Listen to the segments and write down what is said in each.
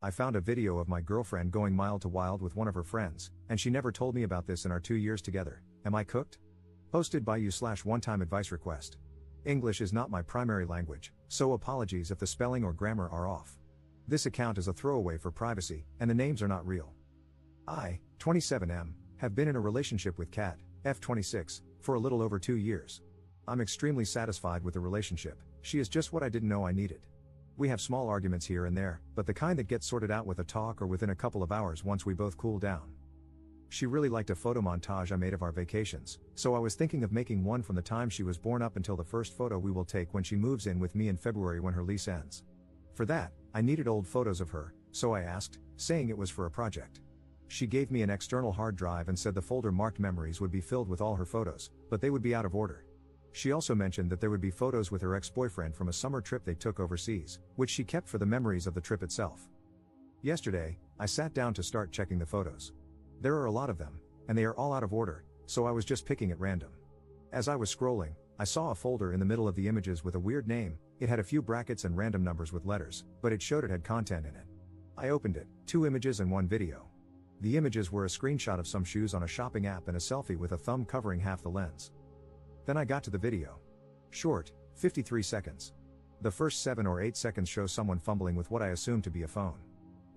I found a video of my girlfriend going mild to wild with one of her friends, and she never told me about this in our 2 years together. Am I cooked? Posted by you/one-time advice request. English is not my primary language, so apologies if the spelling or grammar are off. This account is a throwaway for privacy, and the names are not real. I, 27M, have been in a relationship with Kat, F26, for a little over 2 years. I'm extremely satisfied with the relationship. She is just what I didn't know I needed. We have small arguments here and there, but the kind that gets sorted out with a talk or within a couple of hours once we both cool down. She really liked a photo montage I made of our vacations, so I was thinking of making one from the time she was born up until the first photo we will take when she moves in with me in February when her lease ends. For that, I needed old photos of her, so I asked, saying it was for a project. She gave me an external hard drive and said the folder marked memories would be filled with all her photos, but they would be out of order. She also mentioned that there would be photos with her ex-boyfriend from a summer trip they took overseas, which she kept for the memories of the trip itself. Yesterday, I sat down to start checking the photos. There are a lot of them, and they are all out of order, so I was just picking at random. As I was scrolling, I saw a folder in the middle of the images with a weird name. It had a few brackets and random numbers with letters, but it showed it had content in it. I opened it, 2 images and 1 video. The images were a screenshot of some shoes on a shopping app and a selfie with a thumb covering half the lens. Then I got to the video. Short, 53 seconds. The first 7 or 8 seconds show someone fumbling with what I assume to be a phone.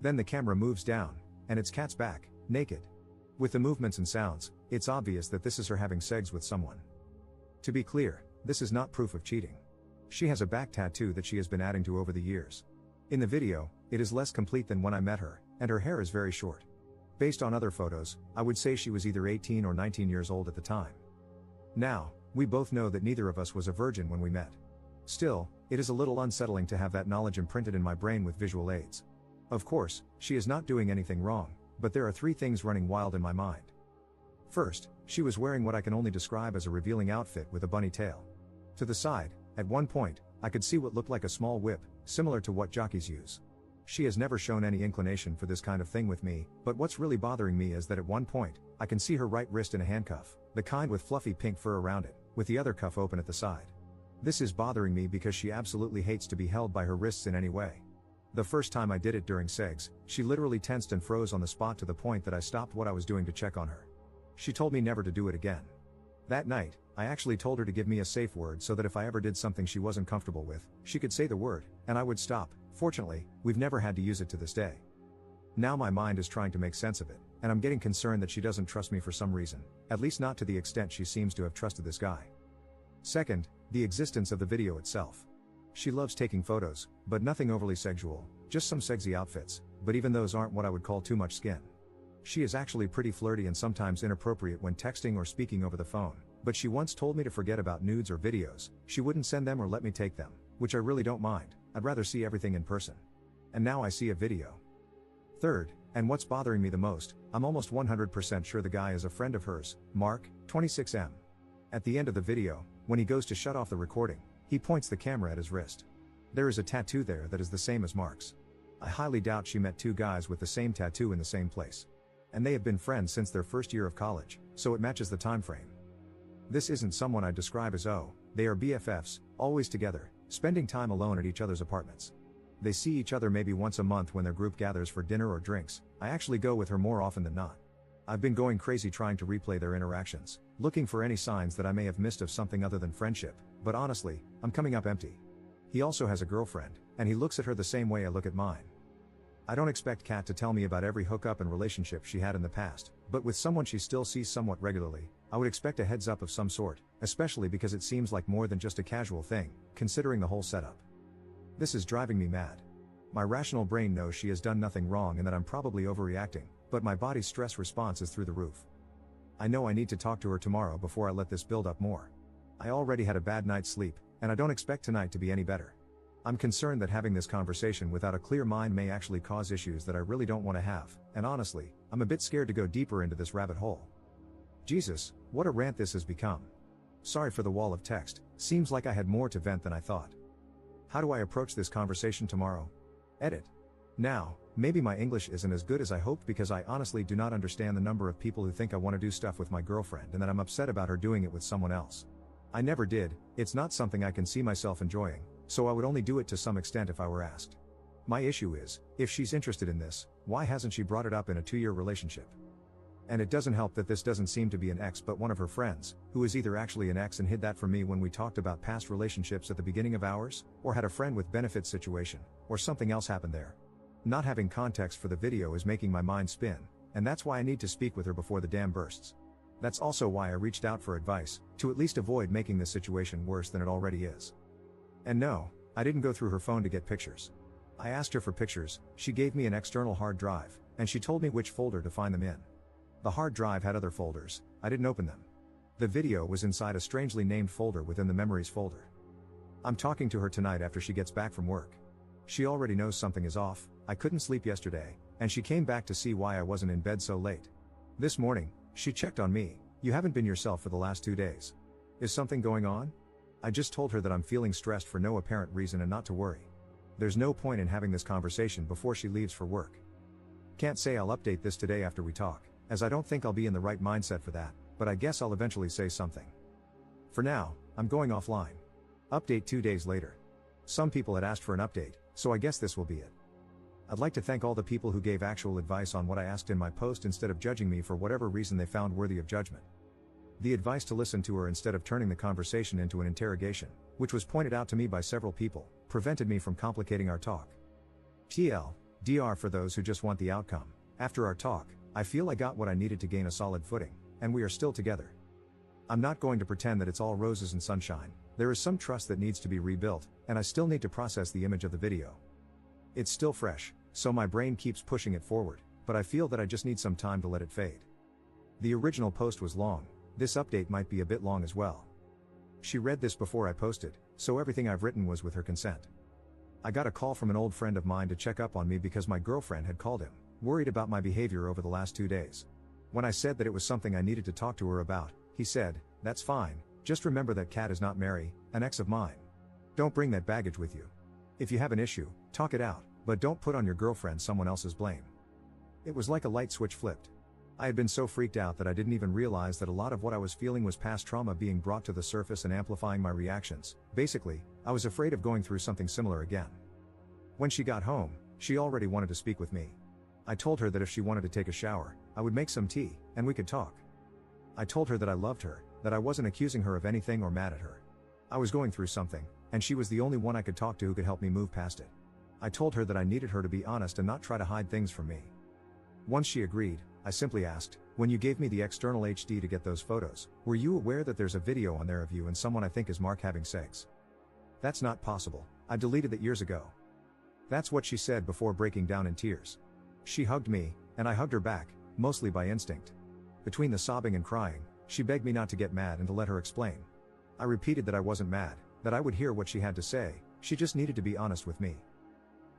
Then the camera moves down, and it's Kat's back, naked. With the movements and sounds, it's obvious that this is her having sex with someone. To be clear, this is not proof of cheating. She has a back tattoo that she has been adding to over the years. In the video, it is less complete than when I met her, and her hair is very short. Based on other photos, I would say she was either 18 or 19 years old at the time. Now, we both know that neither of us was a virgin when we met. Still, it is a little unsettling to have that knowledge imprinted in my brain with visual aids. Of course, she is not doing anything wrong, but there are 3 things running wild in my mind. First, she was wearing what I can only describe as a revealing outfit with a bunny tail. To the side, at one point, I could see what looked like a small whip, similar to what jockeys use. She has never shown any inclination for this kind of thing with me, but what's really bothering me is that at one point, I can see her right wrist in a handcuff, the kind with fluffy pink fur around it, with the other cuff open at the side. This is bothering me because she absolutely hates to be held by her wrists in any way. The first time I did it during segs, she literally tensed and froze on the spot to the point that I stopped what I was doing to check on her. She told me never to do it again. That night, I actually told her to give me a safe word so that if I ever did something she wasn't comfortable with, she could say the word, and I would stop. Fortunately, we've never had to use it to this day. Now my mind is trying to make sense of it, and I'm getting concerned that she doesn't trust me for some reason, at least not to the extent she seems to have trusted this guy. Second, the existence of the video itself. She loves taking photos, but nothing overly sexual, just some sexy outfits, but even those aren't what I would call too much skin. She is actually pretty flirty and sometimes inappropriate when texting or speaking over the phone, but she once told me to forget about nudes or videos. She wouldn't send them or let me take them, which I really don't mind. I'd rather see everything in person. And now I see a video. Third, and what's bothering me the most, I'm almost 100% sure the guy is a friend of hers, Mark, 26M. At the end of the video, when he goes to shut off the recording, he points the camera at his wrist. There is a tattoo there that is the same as Mark's. I highly doubt she met 2 guys with the same tattoo in the same place. And they have been friends since their first year of college, so it matches the time frame. This isn't someone I'd describe as they are BFFs, always together, spending time alone at each other's apartments. They see each other maybe once a month when their group gathers for dinner or drinks. I actually go with her more often than not. I've been going crazy trying to replay their interactions, looking for any signs that I may have missed of something other than friendship, but honestly, I'm coming up empty. He also has a girlfriend, and he looks at her the same way I look at mine. I don't expect Kat to tell me about every hookup and relationship she had in the past, but with someone she still sees somewhat regularly, I would expect a heads up of some sort, especially because it seems like more than just a casual thing, considering the whole setup. This is driving me mad. My rational brain knows she has done nothing wrong and that I'm probably overreacting, but my body's stress response is through the roof. I know I need to talk to her tomorrow before I let this build up more. I already had a bad night's sleep, and I don't expect tonight to be any better. I'm concerned that having this conversation without a clear mind may actually cause issues that I really don't want to have, and honestly, I'm a bit scared to go deeper into this rabbit hole. Jesus, what a rant this has become. Sorry for the wall of text, seems like I had more to vent than I thought. How do I approach this conversation tomorrow? Edit. Now, maybe my English isn't as good as I hoped because I honestly do not understand the number of people who think I want to do stuff with my girlfriend and that I'm upset about her doing it with someone else. I never did, it's not something I can see myself enjoying, so I would only do it to some extent if I were asked. My issue is, if she's interested in this, why hasn't she brought it up in a 2-year relationship? And it doesn't help that this doesn't seem to be an ex but one of her friends, who is either actually an ex and hid that from me when we talked about past relationships at the beginning of ours, or had a friend with benefits situation, or something else happened there. Not having context for the video is making my mind spin, and that's why I need to speak with her before the dam bursts. That's also why I reached out for advice, to at least avoid making this situation worse than it already is. And no, I didn't go through her phone to get pictures. I asked her for pictures, she gave me an external hard drive, and she told me which folder to find them in. The hard drive had other folders, I didn't open them. The video was inside a strangely named folder within the memories folder. I'm talking to her tonight after she gets back from work. She already knows something is off, I couldn't sleep yesterday, and she came back to see why I wasn't in bed so late. This morning, she checked on me. You haven't been yourself for the last 2 days. Is something going on? I just told her that I'm feeling stressed for no apparent reason and not to worry. There's no point in having this conversation before she leaves for work. Can't say I'll update this today after we talk, as I don't think I'll be in the right mindset for that, but I guess I'll eventually say something. For now, I'm going offline. Update 2 days later. Some people had asked for an update, so I guess this will be it. I'd like to thank all the people who gave actual advice on what I asked in my post instead of judging me for whatever reason they found worthy of judgment. The advice to listen to her instead of turning the conversation into an interrogation, which was pointed out to me by several people, prevented me from complicating our talk. TLDR for those who just want the outcome. After our talk, I feel I got what I needed to gain a solid footing, and we are still together. I'm not going to pretend that it's all roses and sunshine. There is some trust that needs to be rebuilt, and I still need to process the image of the video. It's still fresh, so my brain keeps pushing it forward, but I feel that I just need some time to let it fade. The original post was long, this update might be a bit long as well. She read this before I posted, so everything I've written was with her consent. I got a call from an old friend of mine to check up on me because my girlfriend had called him, worried about my behavior over the last 2 days. When I said that it was something I needed to talk to her about, he said, "That's fine, just remember that Kat is not Mary, an ex of mine. Don't bring that baggage with you. If you have an issue, talk it out, but don't put on your girlfriend someone else's blame." It was like a light switch flipped. I had been so freaked out that I didn't even realize that a lot of what I was feeling was past trauma being brought to the surface and amplifying my reactions. Basically, I was afraid of going through something similar again. When she got home, she already wanted to speak with me. I told her that if she wanted to take a shower, I would make some tea, and we could talk. I told her that I loved her, that I wasn't accusing her of anything or mad at her. I was going through something, and she was the only one I could talk to who could help me move past it. I told her that I needed her to be honest and not try to hide things from me. Once she agreed, I simply asked, "When you gave me the external HD to get those photos, were you aware that there's a video on there of you and someone I think is Mark having sex?" "That's not possible, I deleted that years ago." That's what she said before breaking down in tears. She hugged me, and I hugged her back, mostly by instinct. Between the sobbing and crying, she begged me not to get mad and to let her explain. I repeated that I wasn't mad, that I would hear what she had to say, she just needed to be honest with me.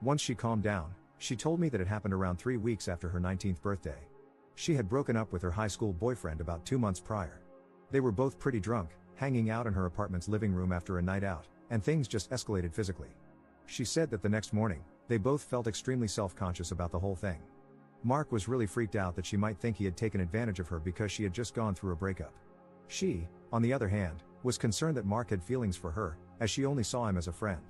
Once she calmed down, she told me that it happened around 3 weeks after her 19th birthday. She had broken up with her high school boyfriend about 2 months prior. They were both pretty drunk, hanging out in her apartment's living room after a night out, and things just escalated physically. She said that the next morning, they both felt extremely self-conscious about the whole thing. Mark was really freaked out that she might think he had taken advantage of her because she had just gone through a breakup. She, on the other hand, was concerned that Mark had feelings for her, as she only saw him as a friend.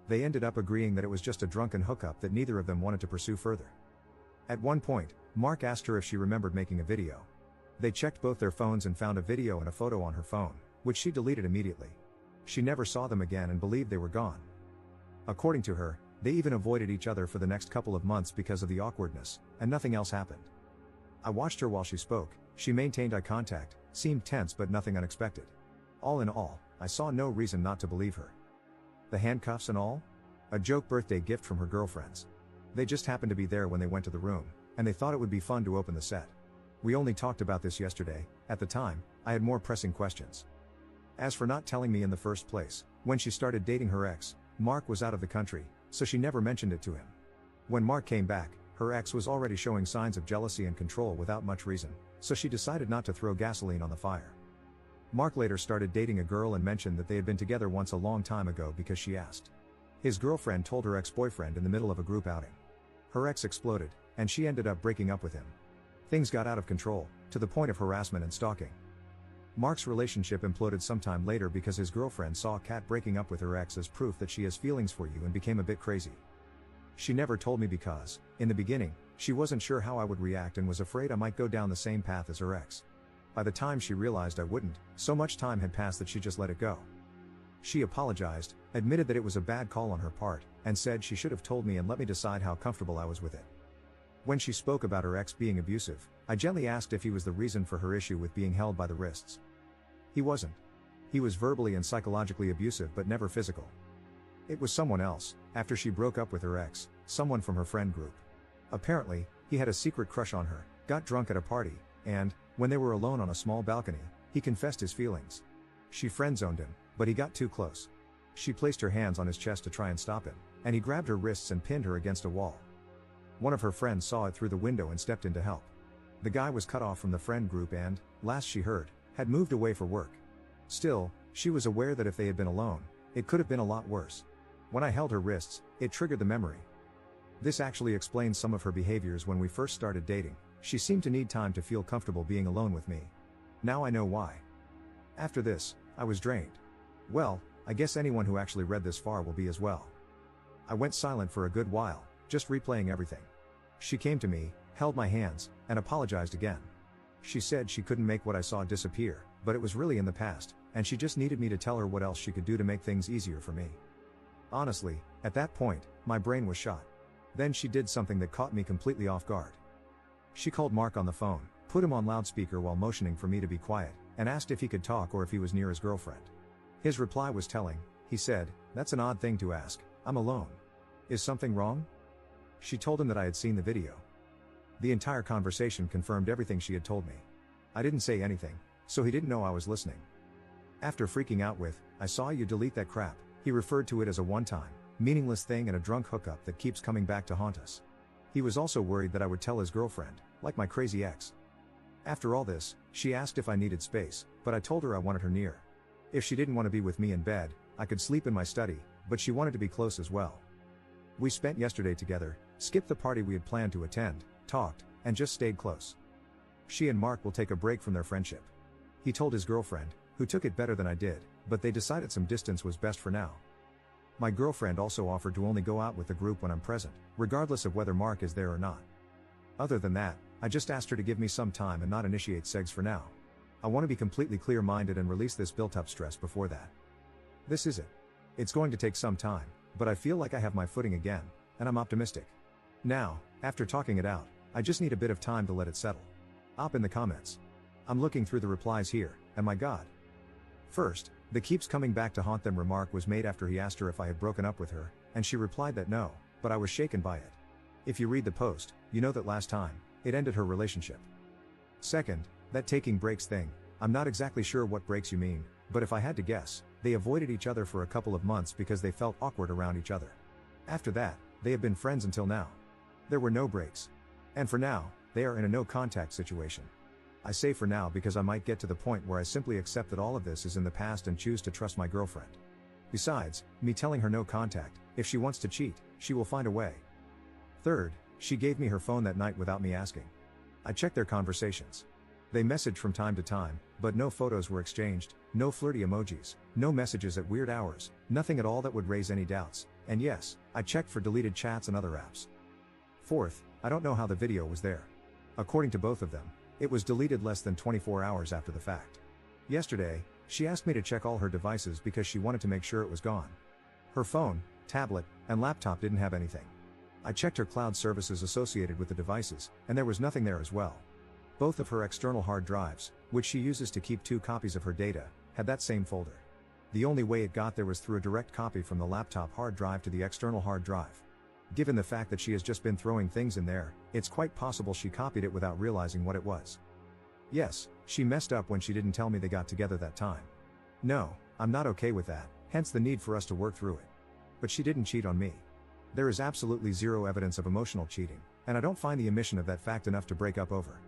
They ended up agreeing that it was just a drunken hookup that neither of them wanted to pursue further. At one point, Mark asked her if she remembered making a video. They checked both their phones and found a video and a photo on her phone, which she deleted immediately. She never saw them again and believed they were gone. According to her, they even avoided each other for the next couple of months because of the awkwardness, and nothing else happened. I watched her while she spoke. She maintained eye contact, seemed tense but nothing unexpected. All in all, I saw no reason not to believe her. The handcuffs and all? A joke birthday gift from her girlfriends. They just happened to be there when they went to the room, and they thought it would be fun to open the set. We only talked about this yesterday. At the time, I had more pressing questions. As for not telling me in the first place, when she started dating her ex, Mark was out of the country, so she never mentioned it to him. When Mark came back, her ex was already showing signs of jealousy and control without much reason, so she decided not to throw gasoline on the fire. Mark later started dating a girl and mentioned that they had been together once a long time ago because she asked. His girlfriend told her ex-boyfriend in the middle of a group outing. Her ex exploded, and she ended up breaking up with him. Things got out of control, to the point of harassment and stalking. Mark's relationship imploded sometime later because his girlfriend saw Kat breaking up with her ex as proof that she has feelings for you and became a bit crazy. She never told me because, in the beginning, she wasn't sure how I would react and was afraid I might go down the same path as her ex. By the time she realized I wouldn't, so much time had passed that she just let it go. She apologized, admitted that it was a bad call on her part, and said she should have told me and let me decide how comfortable I was with it. When she spoke about her ex being abusive, I gently asked if he was the reason for her issue with being held by the wrists. He wasn't. He was verbally and psychologically abusive but never physical. It was someone else, after she broke up with her ex, someone from her friend group. Apparently, he had a secret crush on her, got drunk at a party, and, when they were alone on a small balcony, he confessed his feelings. She friend-zoned him, but he got too close. She placed her hands on his chest to try and stop him, and he grabbed her wrists and pinned her against a wall. One of her friends saw it through the window and stepped in to help. The guy was cut off from the friend group and, last she heard, had moved away for work. Still, she was aware that if they had been alone, it could have been a lot worse. When I held her wrists, it triggered the memory. This actually explains some of her behaviors when we first started dating. She seemed to need time to feel comfortable being alone with me. Now I know why. After this, I was drained. Well, I guess anyone who actually read this far will be as well. I went silent for a good while, just replaying everything. She came to me, held my hands, and apologized again. She said she couldn't make what I saw disappear, but it was really in the past, and she just needed me to tell her what else she could do to make things easier for me. Honestly, at that point, my brain was shot. Then she did something that caught me completely off guard. She called Mark on the phone, put him on loudspeaker while motioning for me to be quiet, and asked if he could talk or if he was near his girlfriend. His reply was telling. He said, "That's an odd thing to ask, I'm alone. Is something wrong?" She told him that I had seen the video. The entire conversation confirmed everything she had told me. I didn't say anything, so he didn't know I was listening. After freaking out with, "I saw you delete that crap," he referred to it as a one-time, meaningless thing and a drunk hookup that keeps coming back to haunt us. He was also worried that I would tell his girlfriend, like my crazy ex. After all this, she asked if I needed space, but I told her I wanted her near. If she didn't want to be with me in bed, I could sleep in my study, but she wanted to be close as well. We spent yesterday together, skipped the party we had planned to attend, talked, and just stayed close. She and Mark will take a break from their friendship. He told his girlfriend, who took it better than I did, but they decided some distance was best for now. My girlfriend also offered to only go out with the group when I'm present, regardless of whether Mark is there or not. Other than that, I just asked her to give me some time and not initiate sex for now. I want to be completely clear-minded and release this built-up stress before that. This is it. It's going to take some time, but I feel like I have my footing again, and I'm optimistic. Now, after talking it out, I just need a bit of time to let it settle. Up in the comments. I'm looking through the replies here, and my God. First, the "keeps coming back to haunt them" remark was made after he asked her if I had broken up with her, and she replied that no, but I was shaken by it. If you read the post, you know that last time, it ended her relationship. Second, that taking breaks thing, I'm not exactly sure what breaks you mean, but if I had to guess, they avoided each other for a couple of months because they felt awkward around each other. After that, they have been friends until now. There were no breaks. And for now, they are in a no-contact situation. I say for now because I might get to the point where I simply accept that all of this is in the past and choose to trust my girlfriend. Besides, me telling her no contact, if she wants to cheat, she will find a way. Third, she gave me her phone that night without me asking. I checked their conversations. They messaged from time to time, but no photos were exchanged, no flirty emojis, no messages at weird hours, nothing at all that would raise any doubts, and yes, I checked for deleted chats and other apps. Fourth, I don't know how the video was there. According to both of them, it was deleted less than 24 hours after the fact. Yesterday, she asked me to check all her devices because she wanted to make sure it was gone. Her phone, tablet, and laptop didn't have anything. I checked her cloud services associated with the devices, and there was nothing there as well. Both of her external hard drives, which she uses to keep 2 copies of her data, had that same folder. The only way it got there was through a direct copy from the laptop hard drive to the external hard drive. Given the fact that she has just been throwing things in there, it's quite possible she copied it without realizing what it was. Yes, she messed up when she didn't tell me they got together that time. No, I'm not okay with that, hence the need for us to work through it. But she didn't cheat on me. There is absolutely zero evidence of emotional cheating, and I don't find the omission of that fact enough to break up over.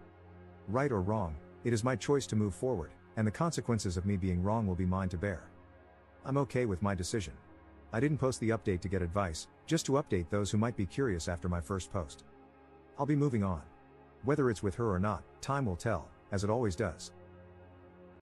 Right or wrong, it is my choice to move forward, and the consequences of me being wrong will be mine to bear. I'm okay with my decision. I didn't post the update to get advice, just to update those who might be curious after my first post. I'll be moving on. Whether it's with her or not, time will tell, as it always does.